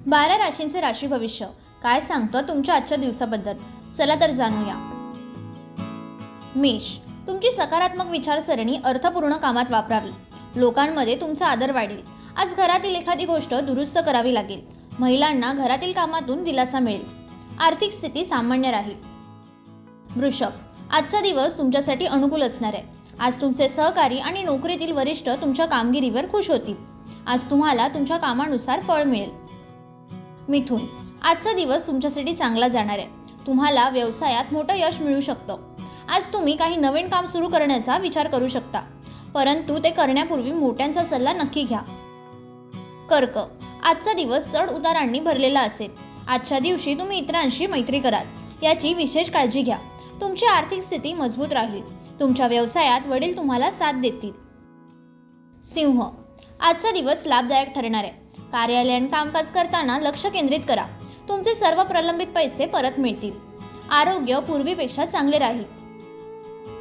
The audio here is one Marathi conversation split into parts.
12 राशींचे राशी भविष्य काय सांगतं तुमच्या आजच्या दिवसाबद्दल, चला तर जाणूया। मेष, तुमची सकारात्मक विचारसरणी अर्थपूर्ण कामात वापरावी। लोकांमध्ये तुमचा आदर वाढेल। आज घरातील एखादी गोष्ट दुरुस्त करावी लागेल। महिलांना घरातील कामातून दिलासा मिळेल। आर्थिक स्थिती सामान्य राहील। वृषभ, आजचा दिवस तुमच्यासाठी अनुकूल असणार आहे। आज तुमचे सहकारी आणि नोकरीतील वरिष्ठ तुमच्या कामगिरीवर खुश होतील। आज तुम्हाला तुमच्या कामानुसार फळ मिळेल। मिथुन, आजचा दिवस तुमच्यासाठी चांगला जाणार आहे। तुम्हाला व्यवसायात मोठं यश मिळू शकतं। आज तुम्ही काही नवीन काम सुरू करण्याचा विचार करू शकता, परंतु ते करण्यापूर्वी मोठ्यांचा सल्ला नक्की घ्या। कर्क, आजचा दिवस चढ उतारांनी भरलेला असेल। आजच्या दिवशी तुम्ही इतरांशी मैत्री कराल, याची विशेष काळजी घ्या। तुमची आर्थिक स्थिती मजबूत राहील। तुमच्या व्यवसायात वडील तुम्हाला साथ देतील। सिंह, आजचा दिवस लाभदायक ठरणार आहे। कार्यालयीन कामकाज करताना लक्ष केंद्रित करा। तुमचे सर्व प्रलंबित पैसे परत मिळतील। आरोग्य पूर्वीपेक्षा चांगले राहील।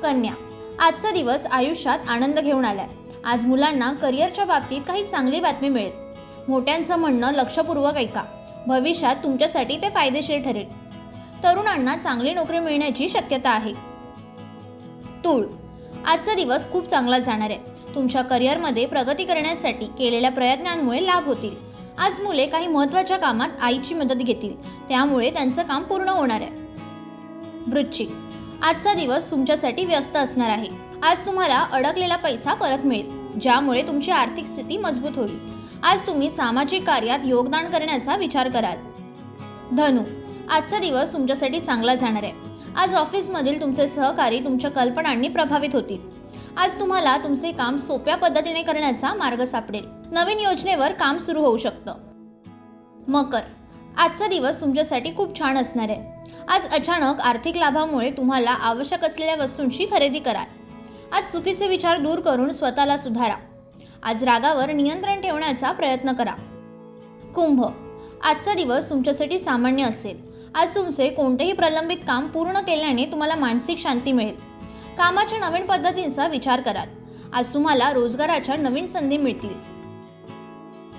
कन्या, आजचा दिवस आयुष्यात आनंद घेऊन आलाय। आज मुलांना करिअरच्या बाबतीत काही चांगली बातमी मिळेल। मोठ्यांचं म्हणणं लक्षपूर्वक ऐका। भविष्यात तुमच्यासाठी ते फायदेशीर ठरेल। तरुणांना चांगली नोकरी मिळण्याची शक्यता आहे। तूळ, आजचा दिवस खूप चांगला जाणार आहे। तुमच्या करिअरमध्ये प्रगती करण्यासाठी केलेल्या प्रयत्नांमुळे लाभ होतील। आज मुले काही महत्त्वाच्या कामात आईची मदत घेतील, त्यामुळे त्यांचं काम पूर्ण होणार आहे। वृश्चिक, आजचा दिवस तुमच्यासाठी व्यस्त असणार आहे। आज तुम्हाला अडकलेला पैसा परत मिळेल, ज्यामुळे तुमची आर्थिक स्थिती मजबूत होईल। आज तुम्ही सामाजिक कार्यात योगदान करण्याचा विचार कराल। धनु, आजचा दिवस तुमच्यासाठी चांगला जाणार आहे। आज ऑफिसमधील तुमचे सहकारी तुमच्या कल्पनांनी प्रभावित होतील। आज तुम्हाला तुमचे काम सोप्या पद्धतीने करण्याचा मार्ग सापडेल। नवीन योजनेवर काम सुरू होऊ शकतं। मकर, आजचा दिवस तुमच्यासाठी खूप छान असणार आहे। आज अचानक आर्थिक लाभामुळे तुम्हाला आवश्यक असलेल्या वस्तूंची खरेदी कराल। आज चुकीचे विचार दूर करून स्वतःला सुधारा। आज रागावर नियंत्रण ठेवण्याचा प्रयत्न करा। कुंभ, आजचा दिवस तुमच्यासाठी सामान्य असेल। आज तुमचे कोणतेही प्रलंबित काम पूर्ण केल्याने तुम्हाला मानसिक शांती मिळेल। कामाच्या नवीन पद्धतींचा विचार कराल। आज तुम्हाला रोजगाराच्या नवीन संधी मिळतील।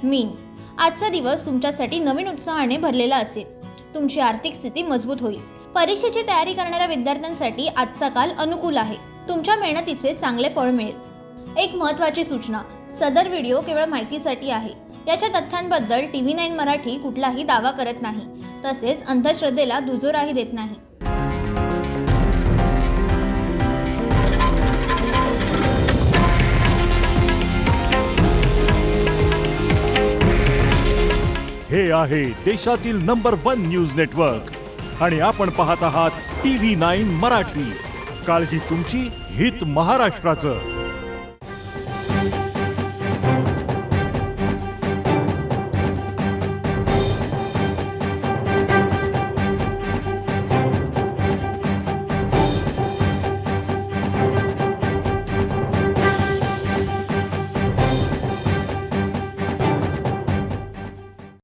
मीन, आजचा दिवस तुमच्यासाठी नवीन उत्साहाने भरलेला असेल। तुमची आर्थिक स्थिती मजबूत होईल। परीक्षेची तयारी करणाऱ्या विद्यार्थ्यांसाठी आजचा काल अनुकूल आहे। तुमच्या मेहनतीचे चांगले फळ मिळेल। एक महत्त्वाची सूचना, सदर व्हिडिओ केवळ माहितीसाठी आहे। याच्या तथ्यांबद्दल TV9 मराठी कुठलाही दावा करत नाही, तसेच अंधश्रद्धेला दुजोराही देत नाही। हे आहे देशातील नंबर 1 न्यूज नेटवर्क आणि आपण पाहत आहात TV9 मराठी। काळजी तुमची, हित महाराष्ट्राचं।